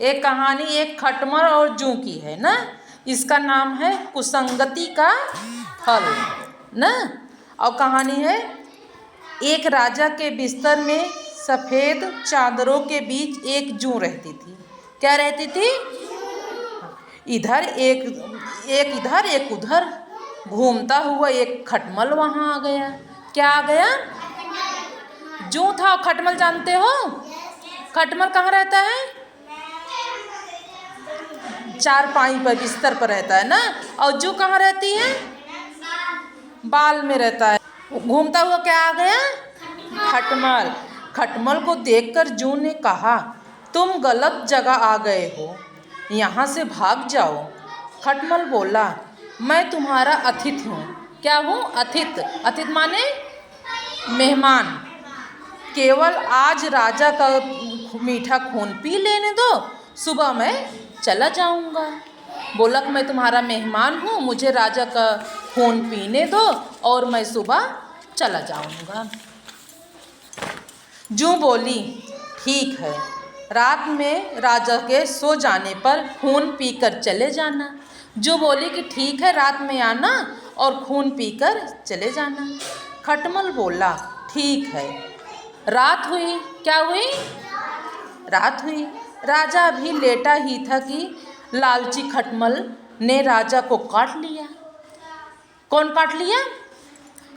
एक कहानी एक खटमल और जूं की है ना। इसका नाम है कुसंगति का फल ना। और कहानी है, एक राजा के बिस्तर में सफ़ेद चादरों के बीच एक जूं रहती थी। क्या रहती थी? इधर एक इधर एक उधर घूमता हुआ एक खटमल वहाँ आ गया। क्या आ गया? जूं था। खटमल जानते हो? खटमल कहाँ रहता है? चारपाई पर, बिस्तर पर रहता है ना। और जूं कहाँ रहती है? बाल में रहता है। घूमता हुआ क्या आ गया? खटमल। खटमल को देखकर जूं ने कहा, तुम गलत जगह आ गए हो, यहाँ से भाग जाओ। खटमल बोला, मैं तुम्हारा अतिथि हूँ। क्या हूँ? अतिथि। अतिथि माने मेहमान। केवल आज राजा का मीठा खून पी लेने दो, सुबह मैं चला जाऊँगा। बोला कि मैं तुम्हारा मेहमान हूँ, मुझे राजा का खून पीने दो और मैं सुबह चला जाऊँगा। जूं बोली, ठीक है, रात में राजा के सो जाने पर खून पीकर चले जाना। जूं बोली कि ठीक है, रात में आना और खून पीकर चले जाना। खटमल बोला, ठीक है। रात हुई। क्या हुई? रात हुई। राजा अभी लेटा ही था कि लालची खटमल ने राजा को काट लिया। कौन काट लिया?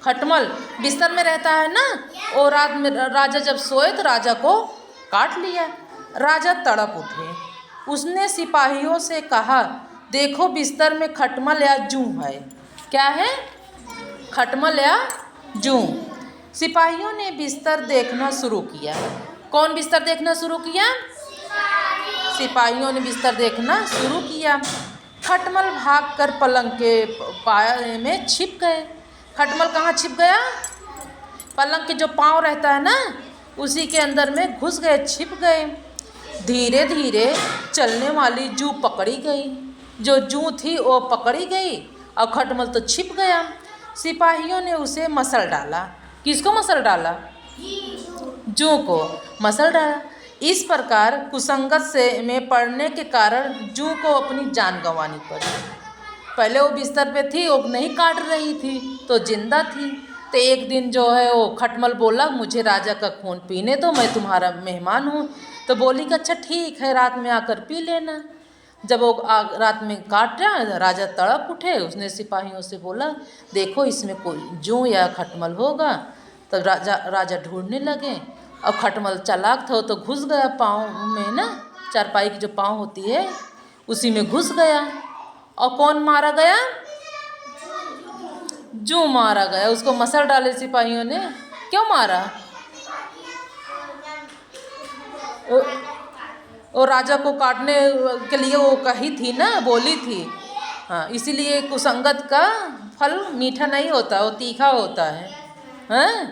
खटमल। बिस्तर में रहता है ना, और रात में राजा जब सोए तो राजा को काट लिया। राजा तड़प उठे। उसने सिपाहियों से कहा, देखो बिस्तर में खटमल या जूं है। क्या है? खटमल या जूं। सिपाहियों ने बिस्तर देखना शुरू किया। कौन बिस्तर देखना शुरू किया? सिपाहियों ने बिस्तर देखना शुरू किया। खटमल भागकर पलंग के पाए में छिप गए। खटमल कहाँ छिप गया? पलंग के जो पाँव रहता है ना, उसी के अंदर में घुस गए, छिप गए। धीरे धीरे चलने वाली जूं पकड़ी गई। जो जूं थी वो पकड़ी गई और खटमल तो छिप गया। सिपाहियों ने उसे मसल डाला। किसको मसल डाला? जूं को मसल डाला। इस प्रकार कुसंगत से में पड़ने के कारण जूं को अपनी जान गंवानी पड़ी। पहले वो बिस्तर पे थी, वो नहीं काट रही थी, तो जिंदा थी। तो एक दिन जो है वो खटमल बोला, मुझे राजा का खून पीने दो, मैं तुम्हारा मेहमान हूँ। तो बोली कि अच्छा ठीक है, रात में आकर पी लेना। जब वो रात में काट रहा, राजा तड़प उठे। उसने सिपाहियों से बोला, देखो इसमें कोई जूं या खटमल होगा। तब राजा ढूंढने लगे और खटमल चालाक था, तो घुस गया पाँव में ना, चारपाई की जो पाँव होती है उसी में घुस गया। और कौन मारा गया? जूं मारा गया। उसको मसल डाले सिपाहियों ने। क्यों मारा? वो राजा को काटने के लिए वो कही थी ना, बोली थी। हाँ, इसीलिए कुसंगत का फल मीठा नहीं होता, वो तीखा होता है। हाँ?